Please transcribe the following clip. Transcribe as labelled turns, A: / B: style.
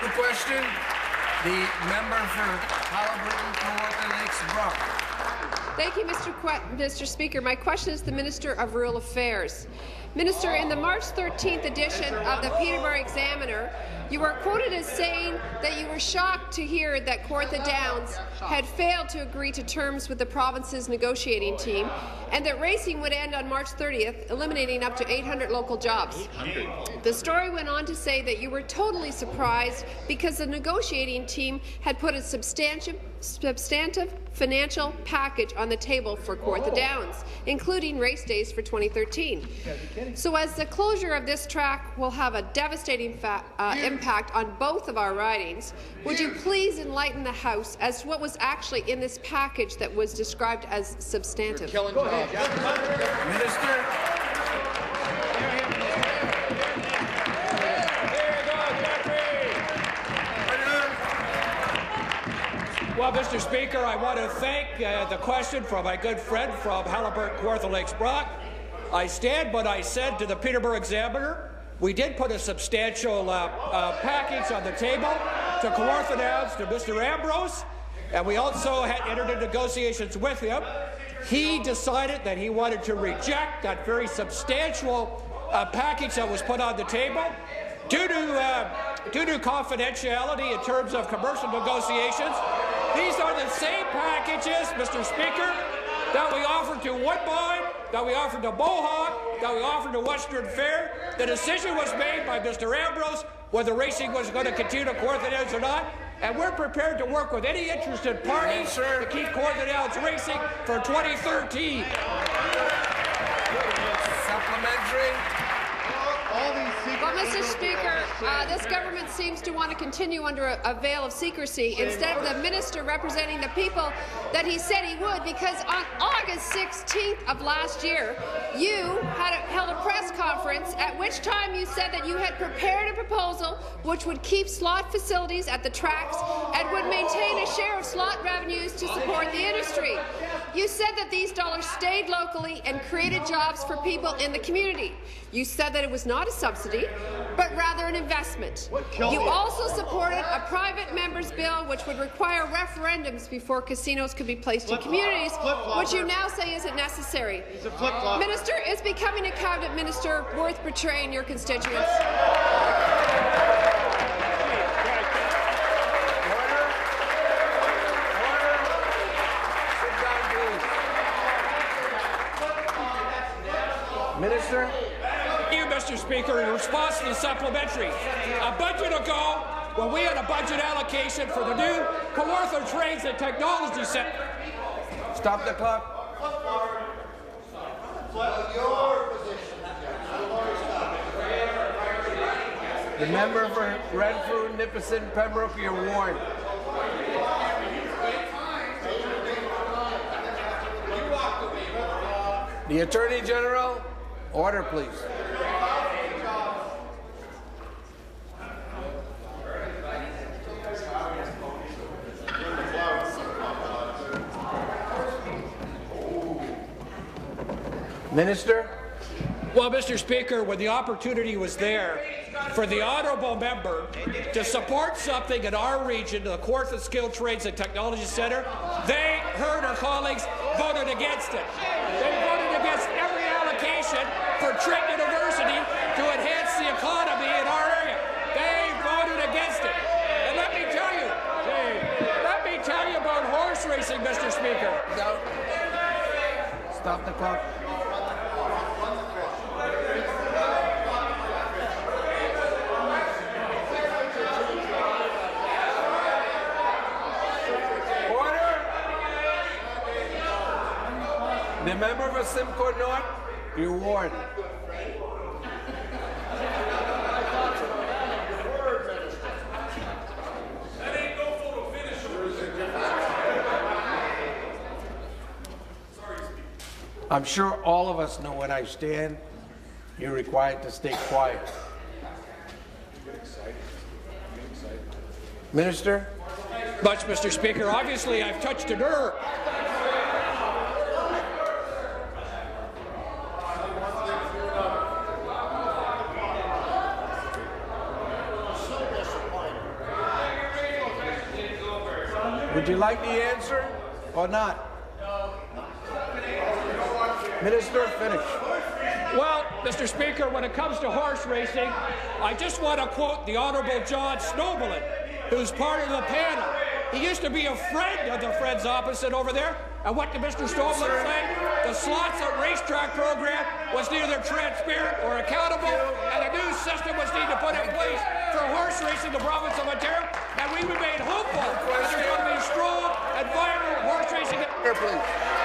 A: The question, the member for Halliburton, Kawartha Lakes Brock.
B: Thank you, Mr. Speaker. My question is the Minister of Rural Affairs. Minister, in the March 13th edition of the Peterborough Examiner, you were quoted as saying that you were shocked to hear that Kawartha Downs had failed to agree to terms with the province's negotiating team and that racing would end on March 30th, eliminating up to 800 local jobs. 800. The story went on to say that you were totally surprised because the negotiating team had put a substantive financial package on the table for Kawartha Downs, including race days for 2013. So as the closure of this track will have a devastating impact on both of our ridings, would you please enlighten the House as to what was actually in this package that was described as substantive?
A: Minister.
C: Well, Mr. Speaker, I want to thank the question from my good friend from Halliburton, Kawartha Lakes Brock. I stand what I said to the Peterborough Examiner. We did put a substantial package on the table to Kawartha Downs, to Mr. Ambrose, and we also had entered into negotiations with him. He decided that he wanted to reject that very substantial package that was put on the table due to confidentiality in terms of commercial negotiations. These are the same packages, Mr. Speaker, that we offered to Woodbine, that we offered to Mohawk, that we offered to Western Fair. The decision was made by Mr. Ambrose whether racing was going to continue to Kawartha Downs or not, and we're prepared to work with any interested parties to keep Kawartha Downs racing for 2013.
A: Supplementary.
B: Well, Mr. Speaker, this government seems to want to continue under a veil of secrecy instead of the minister representing the people that he said he would, because on August 16th of last year, you held a press conference at which time you said that you had prepared a proposal which would keep slot facilities at the tracks and would maintain a share of slot revenues to support the industry. You said that these dollars stayed locally and created jobs for people in the community. You said that it was not a subsidy, but rather an investment. You also supported a private member's bill which would require referendums before casinos could be placed in communities, which you now say isn't necessary. Minister, is becoming a cabinet minister worth betraying your constituents?
A: Minister.
C: Thank you, Mr. Speaker. In response to the supplementary, a budget ago, when we had a budget allocation for the new Kawartha Trades and Technology Center.
A: Stop the clock. The member for Renfrew, Nipissing, Pembroke, you're warned. The Attorney General, order, please. Minister.
C: Well, Mr. Speaker, when the opportunity was there for the honourable member to support something in our region, the Kawartha Skilled Trades and Technology Centre, they, her and her colleagues, voted against it. They voted against every allocation for Trent University to enhance the economy in our area. They voted against it. And let me tell you about horse racing, Mr. Speaker.
A: No. Stop the clock. The member for Simcoe North, you're warned.
D: That ain't no photo finish.
A: I'm sure all of us know when I stand, you're required to stay quiet. Minister?
C: Much, Mr. Speaker. Obviously, I've touched a nerve.
A: Would you like the answer or not? Minister, finish.
C: Well, Mr. Speaker, when it comes to horse racing, I just want to quote the Honourable John Snowballin, who's part of the panel. He used to be a friend of the Friends opposite over there. And what did Mr. Snowballin say? The slots at racetrack program was neither transparent or accountable, and a new system was needed to put in place for horse racing in the province of Ontario. And we remain hopeful that there's going to be strong and vibrant horse racing.
A: Here, please.